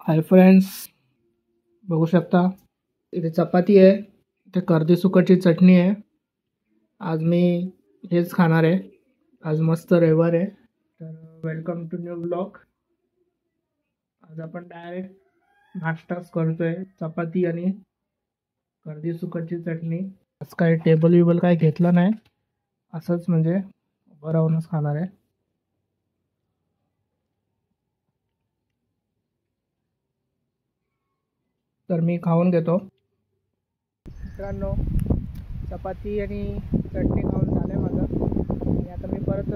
Hi friends, बघू शकता इथे चपाती आहे, इथे कर्दी सुकटची चटणी आहे। आज मी हेच खाणार आहे। आज मस्त रविवार आहे, तर वेलकम टू न्यू ब्लॉग। आज आपण डायरेक्ट नाश्ताच करतोय, चपाती आणि कर्दी सुकटची चटणी। आज काही टेबल विबल काही घेतलं नाही, असंच म्हणजे उभं राहूनच खाणार आहे। तर मी खाऊन घेतो। मित्रांनो, चपाती आणि चटणी खाऊन झालं आहे माझं, आणि आता मी परत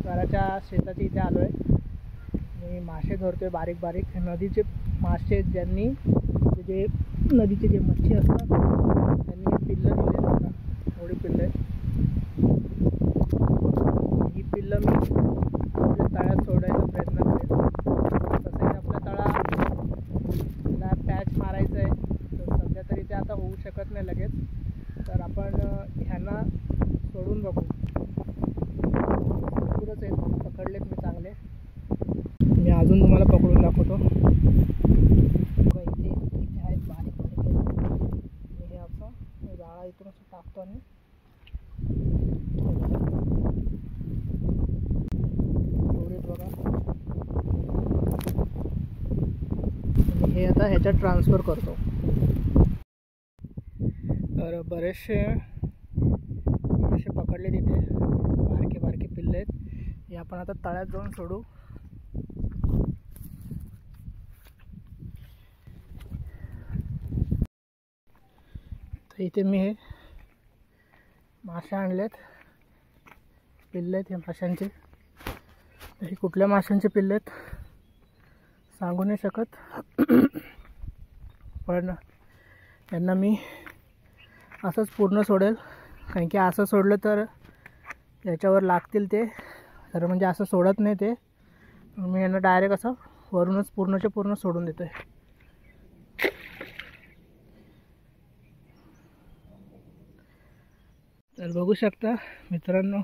घराच्या शेताच्या इथे आलो आहे। मी मासे धरतो आहे, बारीक बारीक नदीचे मासे, ज्यांनी जे नदीचे जे मच्छी असतात त्यांनी पिल्लं दिले मला, थोडी पिल्लं आहेत। ही पिल्लं मी आपल्या तळ्यात सोडायचा प्रयत्न करेन। तसंही आपल्या तळाला पॅच मारायचं आहे, तर सध्या तरी ते आता होऊ शकत नाही लगेच, तर आपण ह्यांना सोडून बघू। भरपूरच आहेत, पकडलेत मी चांगले। मी अजून तुम्हाला पकडून दाखवतो। इथे इथे आहेत बारीक बारीक आहेत। मी हे असं जाळा इथून असं टाकतो आणि एवढेच बघा। हे आता ह्याच्यात ट्रान्सफर करतो। तर बरेचसे पकडले तिथे, बारके बारके पिल्ले आहेत। हे आपण आता तळ्यात जाऊन सोडू। तर इथे मी हे मासे आणलेत, पिल्ले आहेत हे माशांचे। हे कुठल्या माशांचे पिल्ले आहेत सांगू नाही शकत, पण यांना मी असंच पूर्ण सोडेल, कारण की असं सोडलं तर याच्यावर लागतील ते, तर म्हणजे असं सोडत नाही ते। मी यांना डायरेक्ट असं वरूनच पूर्णच्या पूर्ण सोडून देतो आहे। तर बघू शकता मित्रांनो,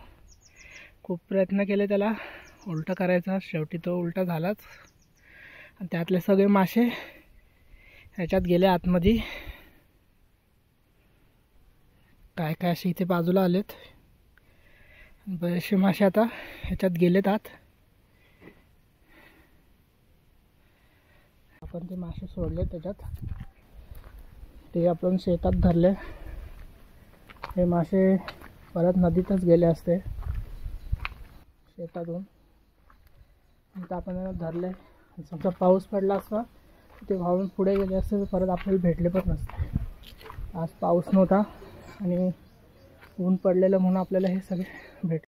खूप प्रयत्न केले त्याला उलटा करायचा, शेवटी तो उलटा झालाच, आणि त्यातले सगळे मासे ह्याच्यात गेले आतमध्ये। काय काय असे इथे बाजूला आलेत, बरेचसे मासे आता ह्याच्यात गेलेत आत। आपण ते मासे सोडले त्याच्यात, ते आपण शेतात धरले। हे मासे परत नदीतच गेले असते शेतातून, आता आपण त्यांना धरले। समजा पाऊस पडला असता ते वाहून पुढे गेले असते, तर परत आपल्याला भेटले पण नसते। आज पाऊस नव्हता आणि ऊन पडलेलं म्हणून आपल्याला हे सगळे भेटले।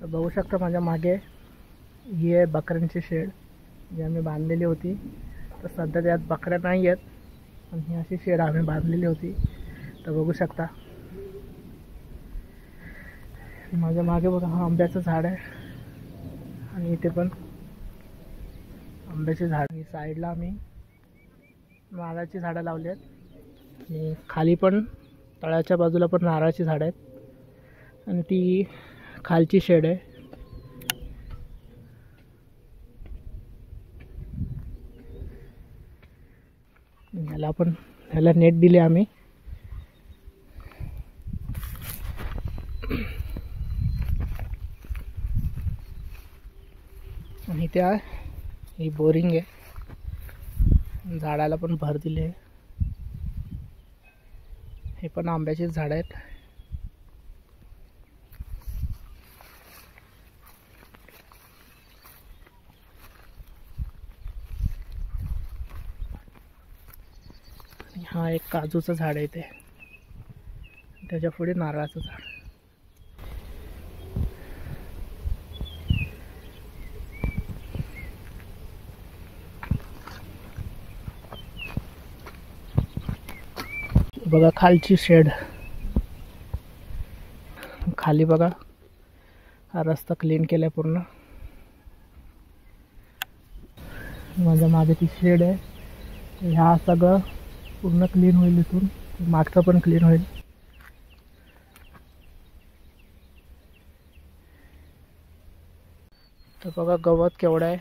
तर बघू शकता माझ्या मागे ही आहे बकऱ्यांची शेड, जी आम्ही बांधलेली होती। तर सध्या त्यात बकऱ्या नाही आहेत, पण ही अशी शेड आम्ही बांधलेली होती। तर बघू शकता माझ्या मागे बघा, हा आंब्याचं झाड आहे, आणि इथे पण आंब्याचे झाड। आणि साईडला आम्ही नारळाची झाडं लावली आहेत, आणि खाली पण तळ्याच्या बाजूला पण नारळाची झाडं आहेत, आणि ती खालची शेड आहे। ह्याला नेट दिले आम्ही। आणि त्या ही बोरिंग आहे, झाडाला पण भर दिले। हे पण आंब्याचे झाड आहेत। हा एक काजूचं झाड आहे, ते त्याच्या पुढे नारळाचं झाड। बघा खालची शेड, खाली बघा हा रस्ता क्लीन केलाय पूर्ण। माझ्या मागे ती शेड आहे. ह्या सगळं पूर्ण क्लीन होईल इथून. मागचं पण क्लीन होईल. तर बघा गवत केवढं आहे.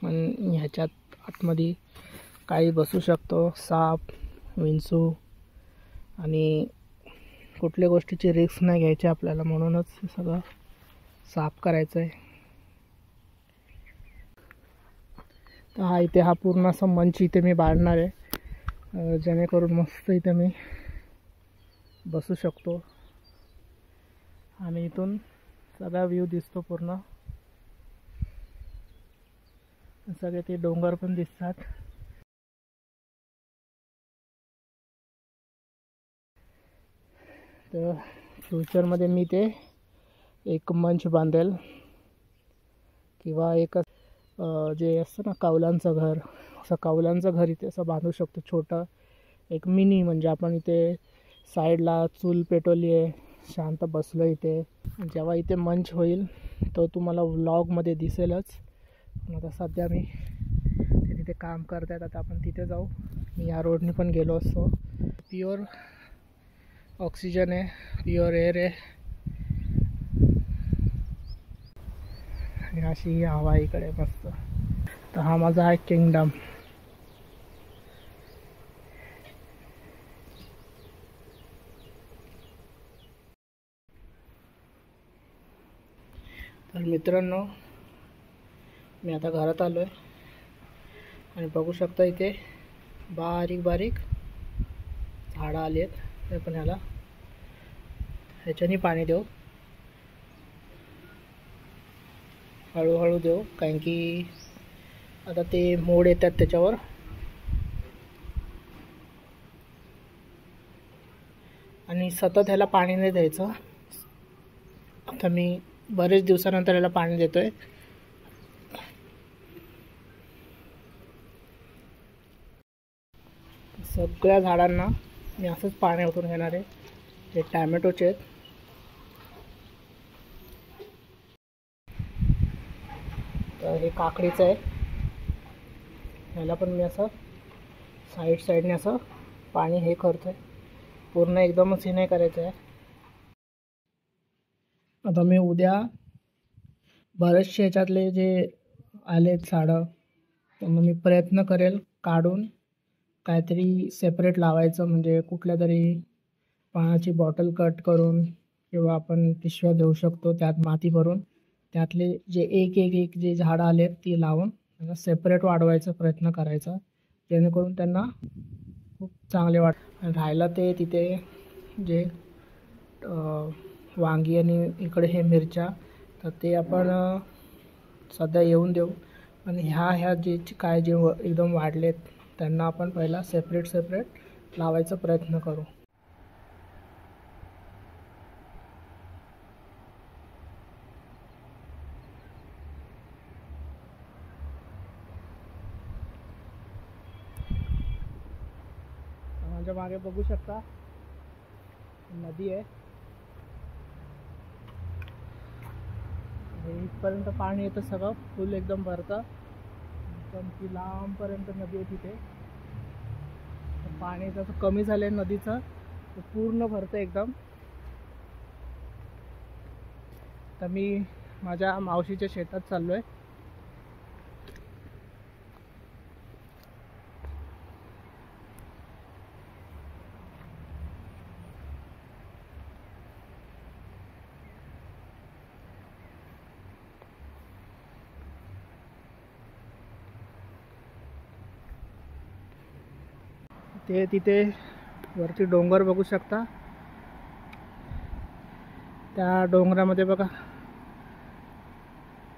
पण ह्याच्यात आतमध्ये काही बसू शकतो, साप, विंचू, आणि कुठल्या गोष्टीची रिस्क नाही घ्यायची आपल्याला, म्हणूनच हे सगळं साफ करायचं आहे. तर हा पूर्ण असा मंच इथे मी बांधणार आहे, जेणेकरून मस्त इथे मी बसू शकतो आणि इथून सगळा व्ह्यू दिसतो पूर्ण. सगळे ते डोंगर पण दिसतात. तर फ्युचरमध्ये मी ते एक मंच बांधेल, किंवा एक जे असतं ना कौलांचं घर, असं कौलांचं घर इथे असं बांधू शकतो छोटं, एक मिनी. म्हणजे आपण इथे साईडला चूल पेटवली आहे, शांत बसलो इथे. जेव्हा इथे मंच होईल तो तुम्हाला व्लॉगमध्ये दिसेलच. आता सध्या मी तिथे काम करतायत, आता आपण तिथे जाऊ. मी या रोडनी पण गेलो असतो. प्युअर ऑक्सिजन आहे, प्युअर एअर आहे, आणि अशी ही हवा इकडे मस्त. तर हा माझा आहे किंगडम. तर मित्रांनो, मी आता घरात आलो आहे आणि बघू शकता इथे बारीक बारीक झाडं आली आहेत. ते पण ह्याच्याने पाणी देऊ, हळूहळू देऊ, कारण की आता ते मोड येतात त्याच्यावर. आणि सतत ह्याला पाणी नाही द्यायचं. आता मी बरेच दिवसानंतर ह्याला पाणी देतोय. सगळ्या झाडांना मी असंच पाणी ओतून घेणार आहे. हे टॅमॅटोचे आहेत. तर हे काकडीचं आहे, ह्याला पण मी असं साईडने असं पाणी हे करतोय. पूर्ण एकदमच हे नाही करायचं आहे. आता मी उद्या बरेचसे ह्याच्यातले जे आलेत झाडं, त्यांना मी प्रयत्न करेल काढून काहीतरी सेपरेट लावायचं. म्हणजे कुठल्या तरी पाण्याची बॉटल कट करून, किंवा आपण पिशव्या घेऊ शकतो त्यात माती भरून, त्यातले जे एक जे झाडं आलेत ती लावून त्यांना सेपरेट वाढवायचा प्रयत्न करायचा, जेणेकरून त्यांना खूप चांगले राहायला. ते तिथे जे वांगी आणि इकडे हे मिरच्या, तर ते आपण सध्या येऊन देऊ. आणि ह्या जे काय जे एकदम वाढलेत त्यांना आपण पहिला सेपरेट लावायचा प्रयत्न करू. माझ्या मागे बघू शकता नदी आहे. इथपर्यंत पाणी येतं, सगळं फुल एकदम भरतं. एकदम ती लांबपर्यंत नदी आहे तिथे. पाणी जसं कमी झालं नदीचं, ते पूर्ण भरतं एकदम. तर मी माझ्या मावशीच्या शेतात चाललो आहे. ते तिथे वरती डोंगर बघू शकता. त्या डोंगरामध्ये बघा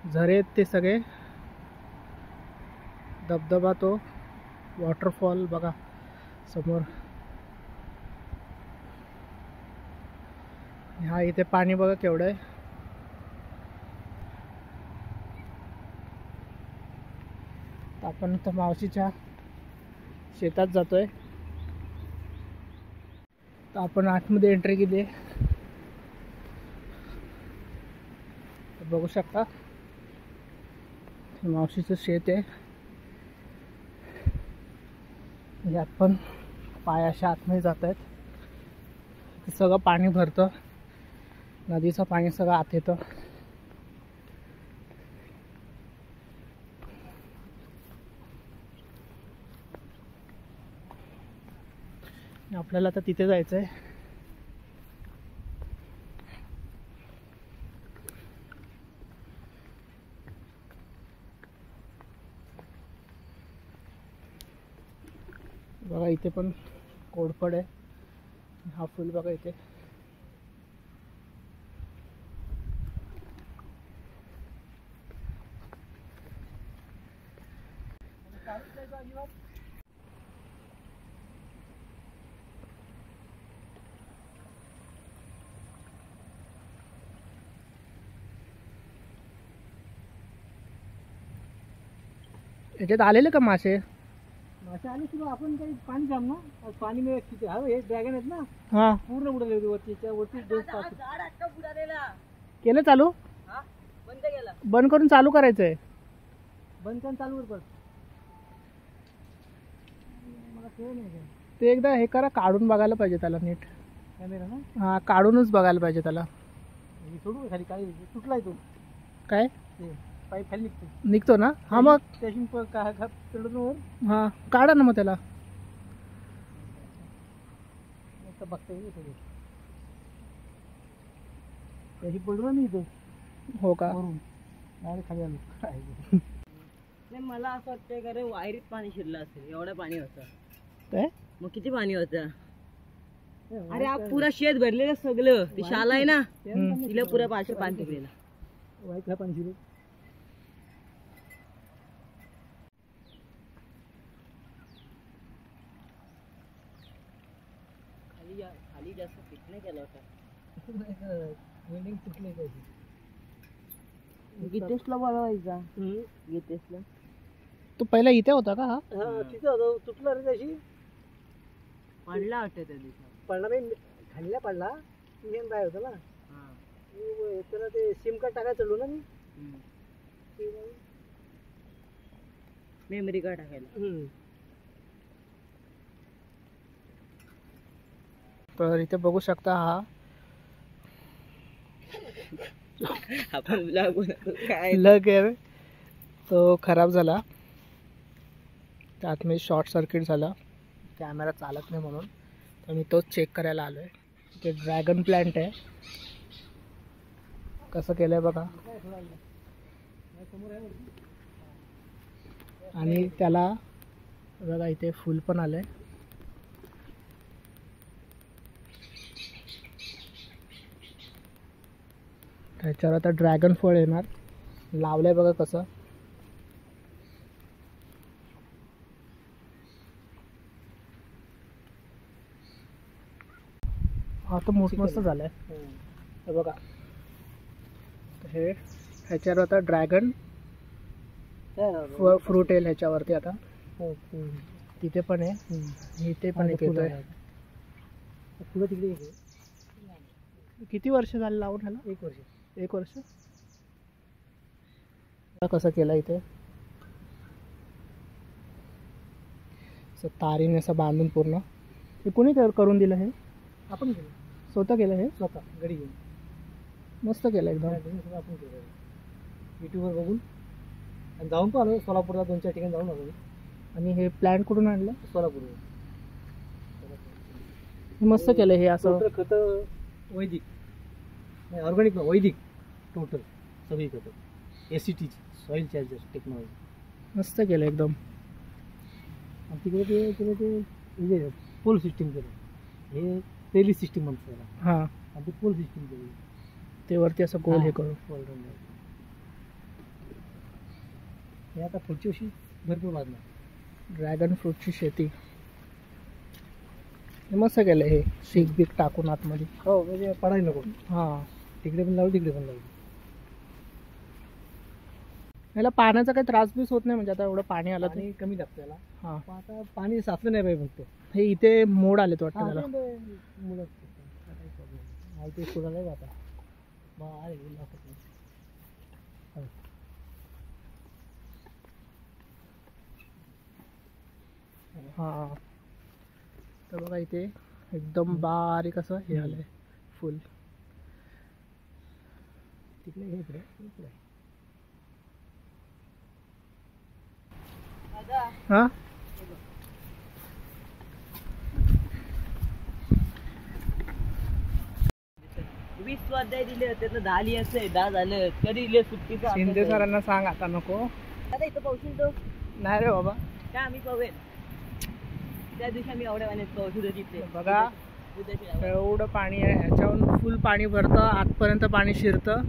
झरे आहेत, ते सगळे धबधबा, तो वॉटरफॉल बघा समोर. हा इथे पाणी बघा केवढं आहे. आपण तर मावशीच्या शेतात जातोय. तर आपण आतमध्ये एंट्री केली आहे. बघू शकता मावशीचं शेत आहे. यात पण पाय अशा आतमध्ये जात आहेत. सगळं पाणी भरतं, नदीचं पाणी सगळं आत येतं. आपल्याला आता तिथे जायचं आहे. बघा इथे पण कोरफड आहे. हा फुल बघा इथे. याच्यात आलेले का मासे? मासे आले की आपण काही पाणी जाम ना, पाणी मिळत किती. हा हे ड्रॅगन आहेत ना, हा पूर्ण उडाले होते वरती. त्या वरती केलं चालू? बंद केला. बंद करून चालू करायचंय. बंद करून चालू कर. मला कळलं नाही काय. ते एकदा हे करा, काढून बघायला पाहिजे त्याला नीट. कॅमेरा ना हा काढूनच बघायला पाहिजे त्याला. हे सोडू खाली. काय तुटलाय तो काय ते पाईप खाली निघतो. निघतो ना? हा मग त्याशी चढून वर हा काढा ना मग त्याला. बघता येईल त्याची पडलं नाही इथं. हो का? वरून डायरेक्ट खाली आलो. नाही मला असं वाटतंय का रे, वायरीत पाणी शिरलं असेल. एवढं पाणी होतं. काय मग किती पाणी होतं? अरे आप पुरा शेत भरलेलं सगळं. ती शाला आहे ना, तिला पुरा पाणी टिकलेलं. वाईट पाणी शिरलं. खाली जास्त फिट नाही केला होता. वेल्डिंग तुटली पाहिजे. गिटेशला बोलवायचा. गिटेशला तो पहिला इथे होता का? हा तिथे होता. तुटला रे त्याशी. पडला वाटतं त्या दिवशी. पडला नाही, खालीला पडला. मेन बाय होता ना. त्याला ते सिम कार्ड टाकायला चढलो ना मी. मेमरी कार्ड टाकायला. तर इथे बघू शकता हा आपण काय लग आहे तो खराब झाला. त्यात मी शॉर्ट सर्किट झाला, कॅमेरा चालत नाही म्हणून. तर मी तोच चेक करायला आलो आहे. ते ड्रॅगन प्लांट आहे. कसं केलं आहे बघा. आणि त्याला बघा इथे फुल पण आलं आहे. त्याच्यावर आता ड्रॅगन फळ येणार. लावलंय बघा कसं. हा तर मस्त झालंय. हे बघा हे ह्याच्यावर आता ड्रॅगन फ्रूट येईल ह्याच्यावरती. आता तिथे पण आहे, इथे पण एक येतोय. पुढे तिकडे किती वर्ष झाले लावून ह्याला? 1 वर्ष. 1 वर्ष. कसं केलं इथे तारीने असं बांधून पूर्ण. हे कोणी करून दिलं? हे आपण केलं. स्वतः केलं? हे स्वतः घरी घेऊन मस्त केलं एकदम. आपण केलं युट्यूबवर बघून. आणि जाऊन पण आलो सोलापूरला. 2-4 ठिकाणी जाऊन आलो. आणि हे प्लॅन कुठून आणलं? सोलापूरवर. मस्त केलं हे असं. खतं वैदिक नाही, ऑर्गॅनिक ना, वैदिक टोटल सगळी खतं. ACT soil charger technology. मस्त केलं एकदम. आणि तिकडे ते पोल सिस्टीम केलं. हे तेली सिस्टीम म्हणतात त्याला. हां आणि ते पोल सिस्टीम केली. ते वरती असं गोल हे करून. हे आता पुढच्या वर्षी भरपूर वाढणार. ड्रॅगन फ्रूटची शेती. हे मस्त केलं हे शीक बीक टाकून आतमध्ये. हो म्हणजे पडायला नको. हां, तिकडे पण लावू तिकडे पण लावू. याला पाण्याचा काही त्रास बीस होत नाही म्हणजे आता एवढं पाणी आलं तर. पाणी कमी लागतं त्याला. हां, पण आता पाणी साचलं नाही पाहिजे फक्त. हे इथे मोड आलेत वाटतं हा, त्याला. ते मुलं काही प्रॉब्लेम नाही. ते सोडायला जाता मग आहे लागत नाही. हो. हां, तर बघा इथे एकदम बारीक असं हे आलंय फुल. तिकडे हे इकडे इकडे. हां, वीस स्वाध्याय दिले होते तर 10 लिहायचे 10 झालं. कधी लिहिले सुट्टीचं शिंदे सरांना सांग आता नको. आता इथं पावशील तो नाही रे बाबा. काय आम्ही पावेल त्या दिवशी आम्ही एवढ्या पाण्यात पावशी तिथे बघा एवढं पाणी आहे, ह्याच्यावरून फुल पाणी भरतं, आतपर्यंत पाणी शिरतं.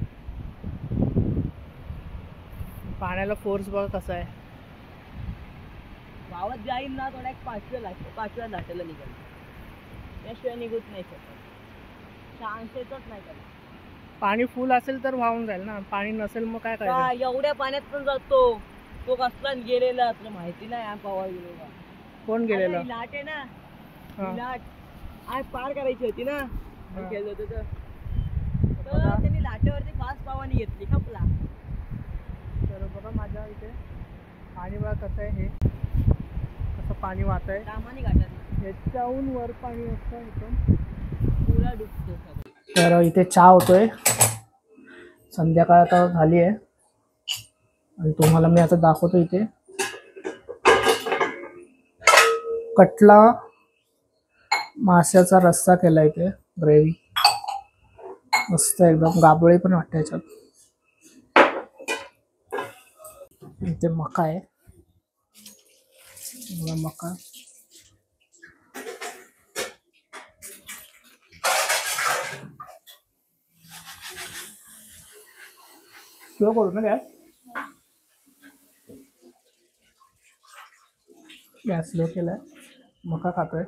पाण्याला फोर्स बघा कसा आहे. गावात जाईल ना थोडा एक 5व्या लाटेला निघाल त्याशिवाय निघत नाही शकत. चान्स येतच नाही त्याला. पाणी फुल असेल तर वाहून जाईल ना, पाणी नसेल मग काय करायचं. एवढ्या पाण्यात पण जातो तो कसला गेलेला तुला माहिती नाही. आम पावा गेलेला. कोण गेलेलं. ही लाट आहे ना, हा. ही लाट आज पार करायची होती ना. हा. खेळत होतो तर त्यांनी लाटेवरती फास्ट पावानी घेतली खपला. तर बघा माझ्या इथे पाणी बघा कसं आहे, हे कसं पाणी वाहत आहे. रामानी घाटात ह्याच्याहून वर पाणी असतं एकदम पुरा डुबतो सगळं. तर इथे चहा होतोय. संध्याकाळ आता झाली आहे आणि तुम्हाला मी आता दाखवतो इथे कटला माशाचा रस्सा केला. इथे ग्रेव्ही मस्त एकदम गाबळे पण वाटते याच्यात. इथे मका आहे बघा, मका स्लो करू ना गॅस स्लो केलाय. मका खातोय.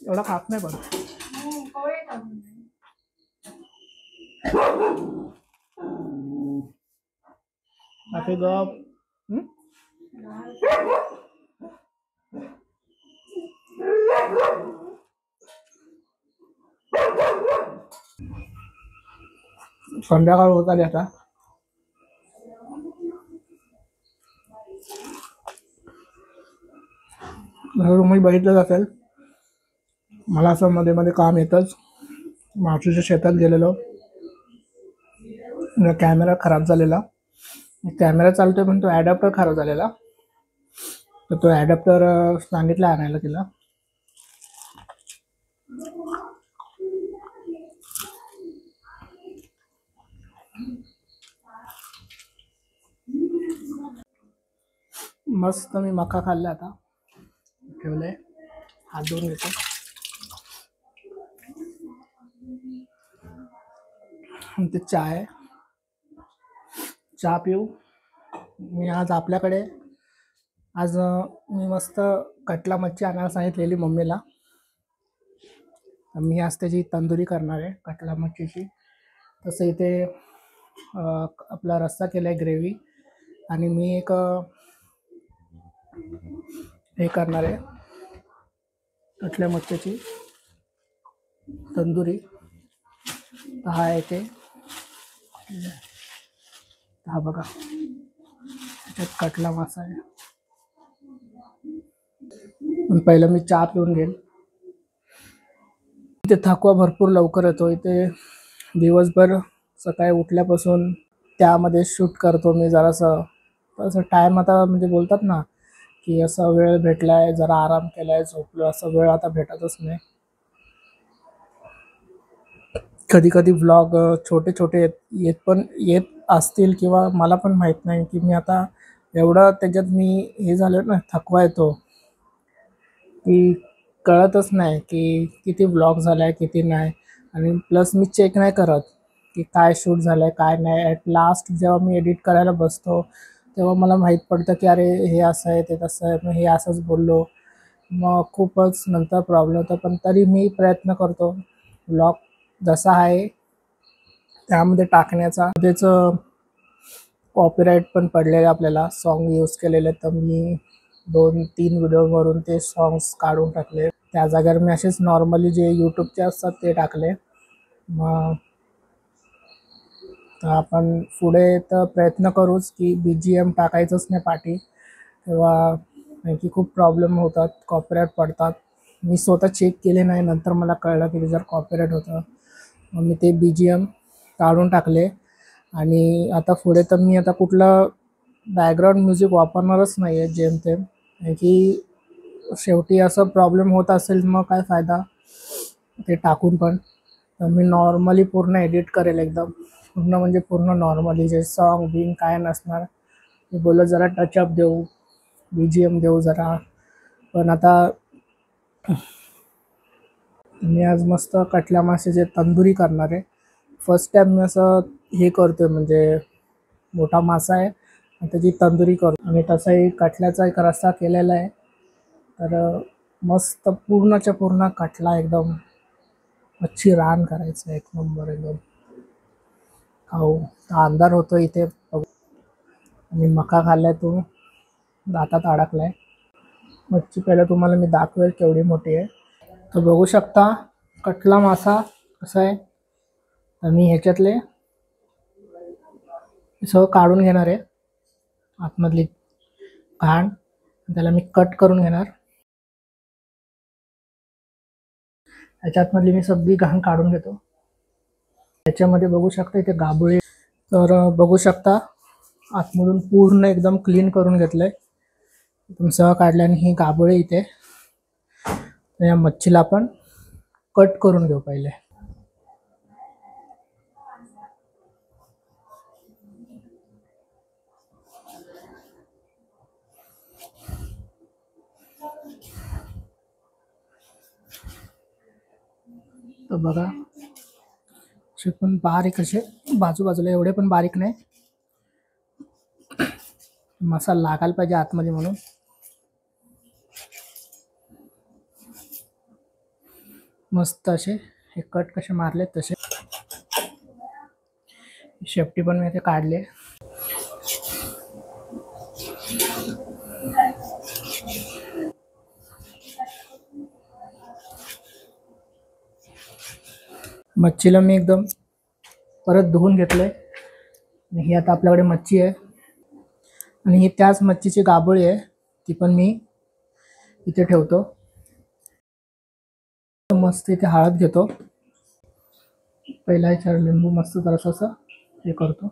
एवढा खात नाही पण आता गप. संध्याकाळ होत आली आता. तुम्ही बघितलं असेल मला असं मध्ये मध्ये काम येतच. मावशीच्या शेतात गेलेलो, कॅमेरा खराब झालेला. कॅमेरा चालतोय पण तो ॲडॅप्टर खराब झालेला, तर तो ॲडॅप्टर सांगितला आणायला तिला. मस्त मी मका खाल्ला. आता ठेवलंय, हात धुवून घेतो. ते चहा आहे, चहा पिऊ. मी आज आपल्याकडे मी मस्त कटला मच्छी आणायला सांगितलेली मम्मीला. मी आज त्याची तंदुरी करणार आहे कटला मच्छीची. तसं इथे आपला रस्सा केला आहे ग्रेव्ही, आणि मी एक हे करणार आहे कटल्या मच्छीची तंदुरी. तर हा आहे ते, हा बघा त्याच्यात कटला मासा आहे. पण पहिलं मी चहा पिऊन घेईन. इथे थकवा भरपूर लवकर येतो. इथे दिवसभर सकाळी उठल्यापासून त्यामध्ये शूट करतो मी. जरासं असं टाईम आता म्हणजे बोलतात ना की असा वेळ भेटलाय, जरा आराम केलाय, झोपलो, असा वेळ आता भेटतच नाही. कधी कधी व्लॉग छोटे छोटे येत असतील किंवा मला पण माहीत नाही की मी आता एवढं त्याच्यात मी हे झालं ना, थकवा येतो की कळतच नाही की किती व्लॉग झाला आहे किती नाही. आणि प्लस मी चेक नाही करत की काय शूट झालं आहे काय नाही. ॲट लास्ट जेव्हा मी एडिट करायला बसतो तेव्हा मला माहीत पडतं की अरे हे असं आहे ते तसं आहे, मग हे असंच बोललो. मग खूपच नंतर प्रॉब्लेम होता, पण तरी मी प्रयत्न करतो व्लॉग जसा आहे त्यामध्ये टाकण्याचा. त्याचं कॉपीराईट पण पडलेले आपल्याला सॉन्ग यूज केलेले, तर मी 2-3 व्हिडिओवरून ते सॉंग्स काढून टाकले. त्या जागेवर मी असेच नॉर्मली जे यूट्यूबचे असतात ते टाकले. मग तर आपण पुढे तर प्रयत्न करूच की BGM टाकायचंच नाही पाठी, तेव्हा की खूप प्रॉब्लेम होतात, कॉपीराईट पडतात. मी स्वतः चेक केले नाही, नंतर मला कळलं की जर कॉपीराईट होतं. मग मी ते BGM काढून टाकले. आणि आता पुढे तर मी आता कुठलं बॅकग्राऊंड म्युझिक वापरणारच नाही आहे जेमतेम, की शेवटी असं प्रॉब्लेम होत असेल मग काय फायदा ते टाकून पण. तर मी नॉर्मली पूर्ण एडिट करेल, एकदम पूर्ण म्हणजे पूर्ण नॉर्मली जे सॉन्ग बिन काय नसणार. मी बोललो जरा टचअप देऊ, BGM देऊ जरा. पण आता मी आज मस्त कटल्या माशाचे तंदुरी करणार आहे. फर्स्ट टाईम मी असं हे करतो आहे, म्हणजे मोठा मासा आहे आणि त्याची तंदुरी करतो. आणि तसाही कटल्याचा एक रस्सा केलेला आहे. तर मस्त पूर्णच्या पूर्ण कटला एकदम मच्छी रान करायचं एक नंबर एकदम खाऊ. अंधार होतो इथे आणि मका खाल्लाय तो दातात अडकलाय. मच्छी पहिलं तुम्हाला मी दाखवेल केवढी मोठी आहे. तर बघू शकता कटला मासा कसा आहे. तर मी ह्याच्यातले सगळं काढून घेणार आहे, आतमधली घाण. त्याला मी कट करून घेणार. ह्याच्यातमधली मी सगळी घाण काढून घेतो. त्याच्यामध्ये बघू शकता इथे गाबुळे. तर बघू शकता आतमधून पूर्ण एकदम क्लीन करून घेतलं आहे. तुमचं काढल्याने ही गाबुळे इथे. तर या मच्छीला आपण कट करून घेऊ पहिले. तर बघा असे पण बारीक असे बाजूबाजूला, एवढे पण बारीक नाही, मसाला लागायला पाहिजे आतमध्ये म्हणून. मस्त असे हे कट कसे मारले तसे. शेपटी पण मी इथे काढले. मच्छीला मी एकदम परत धुवून घेतलंय. ही आता आपल्याकडे मच्छी आहे आणि ही त्याच मच्छीची गाबोळी आहे, ती पण मी इथे ठेवतो. मस्त इथे हळद घेतो पहिला, ह्याच्यावर लिंबू मस्त जरासं असं हे करतो.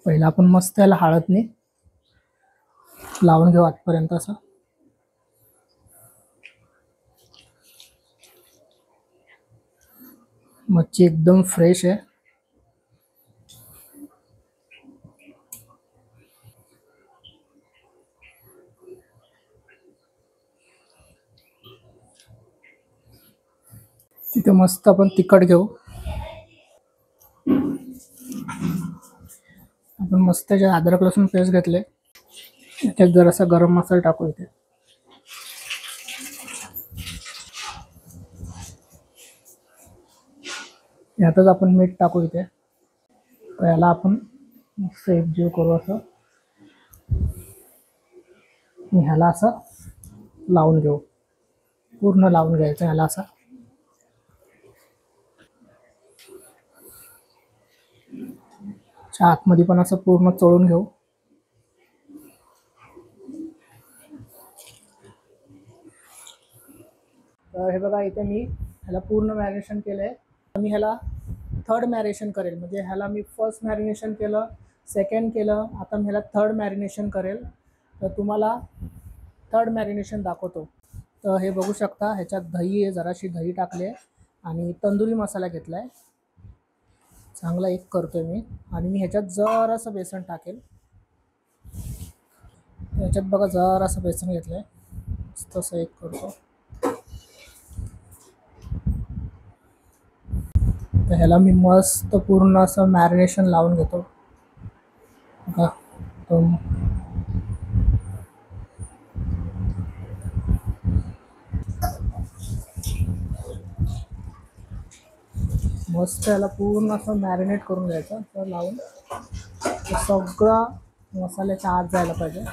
पहिला आपण मस्त याला हळदने लावून घेऊ आतपर्यंत असं. मच्छी एकदम फ्रेश आहे. तिथे मस्त आपण तिखट घेऊ. आपण मस्त जे अद्रक लसूण पेस्ट घेतले, त्यात जरासा गरम मसाला टाकू इथे. यातच आपण मीठ टाकू इथे. तर याला आपण सेफ जीव करू असं. ह्याला असं लावून घेऊ, पूर्ण लावून घ्यायचं ह्याला असं. आतमध्ये पण असं पूर्ण चोळून घेऊ. तर हे बघा इथे मी ह्याला पूर्ण मॅरिनेशन केलं आहे. मी ह्याला थर्ड मॅरिनेशन करेल, म्हणजे ह्याला मी फर्स्ट मॅरिनेशन केलं, सेकंड केलं, आता मी ह्याला थर्ड मॅरिनेशन करेल. तर तुम्हाला थर्ड मॅरिनेशन दाखवतो. तर हे बघू शकता ह्याच्यात दही आहे, जराशी दही टाकली आहे आणि तंदुरी मसाला घेतला आहे चांगला एक करतोय मी. आणि मी ह्याच्यात जरासं बेसन टाकेल. ह्याच्यात बघा जरासं बेसन घेतलं आहे, तसं एक करतो. तर ह्याला मी मस्त पूर्ण असं मॅरिनेशन लावून घेतो बघा. तर मस्त याला पूर्ण असं मॅरिनेट करून घ्यायचं तर लावून सगळं मसाल्याच्या आत जायला पाहिजे.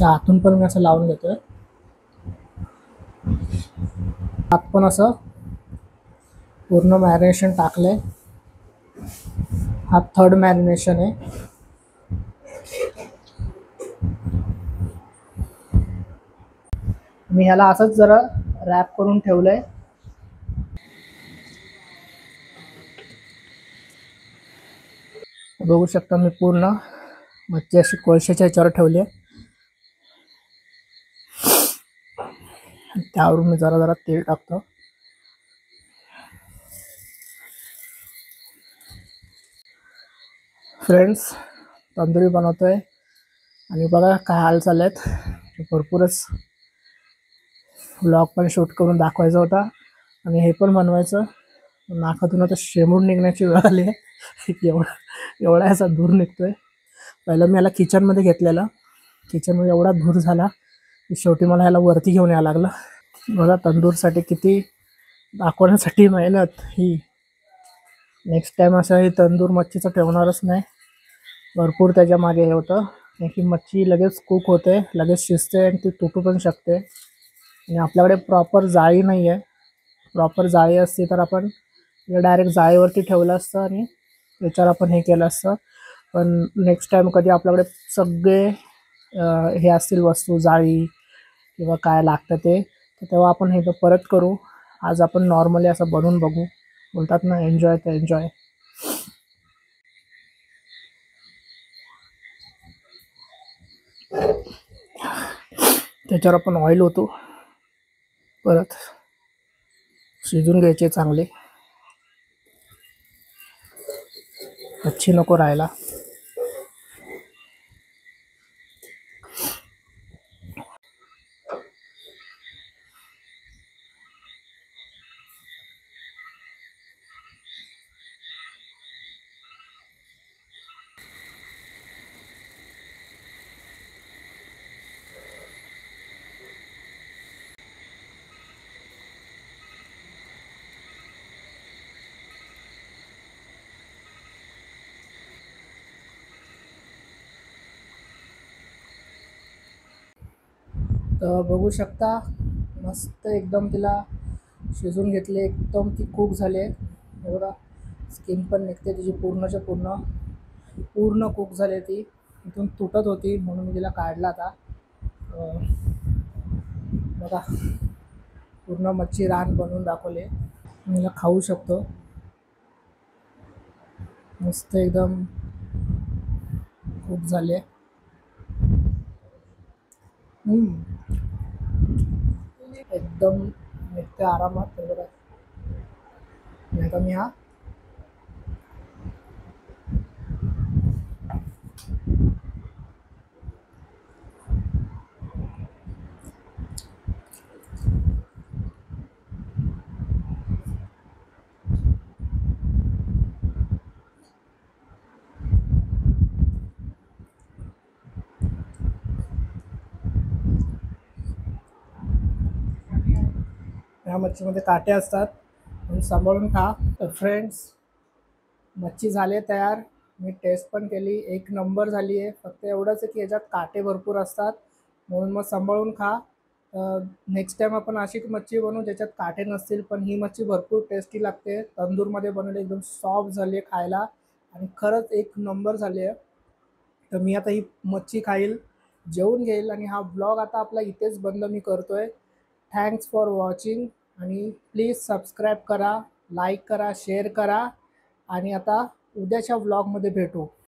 आतून पण मी असं लावून घेतोय. आत पण असं पूर्ण मॅरिनेशन टाकलंय. हा 3rd मॅरिनेशन आहे. मी ह्याला असंच जरा रॅप करून ठेवलंय. बघू शकता मी पूर्ण मच्छी अशी कोळशाच्या ह्याच्यावर ठेवली आहे. त्यावरून मी जरा जरा तेल टाकतो. फ्रेंड्स, तंदुरी बनवतोय आणि बघा काय हाल चाललेत. भरपूरच व्लॉग पण शूट करून दाखवायचा होता आणि हे पण बनवायचं. नाकातून आता शेमून निघण्याची वेळ आली आहे. एवढा याचा धूर निघतोय. पहिलं मी याला किचनमध्ये घेतलेलं. किचनमध्ये एवढा धूर झाला की शेवटी मला ह्याला वरती घेऊन यावं लागलं. बघा तंदूरसाठी किती दाखवण्यासाठी मेहनत ही. नेक्स्ट टाईम असं हे तंदूर मच्छीचं ठेवणारच नाही. भरपूर त्याच्या मागे हे होतं की मच्छी लगेच कुक होते, लगेच शिजते आणि ती तुटू पण शकते. आणि आपल्याकडे प्रॉपर जाळी नाही आहे. प्रॉपर जाळी असती तर आपण डायरेक्ट जाळीवरती ठेवलं असतं आणि त्याच्यावर आपण हे केलं असतं. पण नेक्स्ट टाईम कधी आपल्याकडे सगळे हे असतील वस्तू, जाळी किंवा काय लागतं ते, तर तेव्हा आपण हे परत करू. आज आपण नॉर्मली असं बनवून बघू. बोलतात ना, एन्जॉय तर एन्जॉय. त्याच्यावर आपण ऑइल होतो, परत शिजून घ्यायचे चांगले. मच्छी नको राहायला. तर बघू शकता मस्त एकदम तिला शिजून घेतले. एकदम ती कुक झाली आहे. बघा स्किन पण निघते तिची पूर्णच्या पूर्ण कुक झाली. ती इथून तुटत होती म्हणून मी तिला काढला आता. बघा पूर्ण मच्छी रान बनवून दाखवले. मी हिला खाऊ शकतो. मस्त एकदम कुक झाले. एकदम निघते आरामात. नाही का मी हा ह्या मच्छीमध्ये काटे असतात म्हणून सांभाळून खा. तर फ्रेंड्स, मच्छी झाले तयार. मी टेस्ट पण केली, 1 नंबर झाली आहे. फक्त एवढंच आहे की याच्यात काटे भरपूर असतात म्हणून मग सांभाळून खा. नेक्स्ट टाईम आपण अशी मच्छी बनवू ज्याच्यात काटे नसतील. पण ही मच्छी भरपूर टेस्टी लागते. तंदूरमध्ये बनवली, एकदम सॉफ्ट झाली आहे खायला आणि खरंच 1 नंबर झाली आहे. तर मी आता ही मच्छी खाईल, जेवून घेईल आणि हा ब्लॉग आता आपला इथेच बंद मी करतोय. थँक्स फॉर वॉचिंग आणि प्लीज सबस्क्राईब करा, लाईक करा, शेअर करा आणि आता उद्याच्या व्लॉगमध्ये भेटू.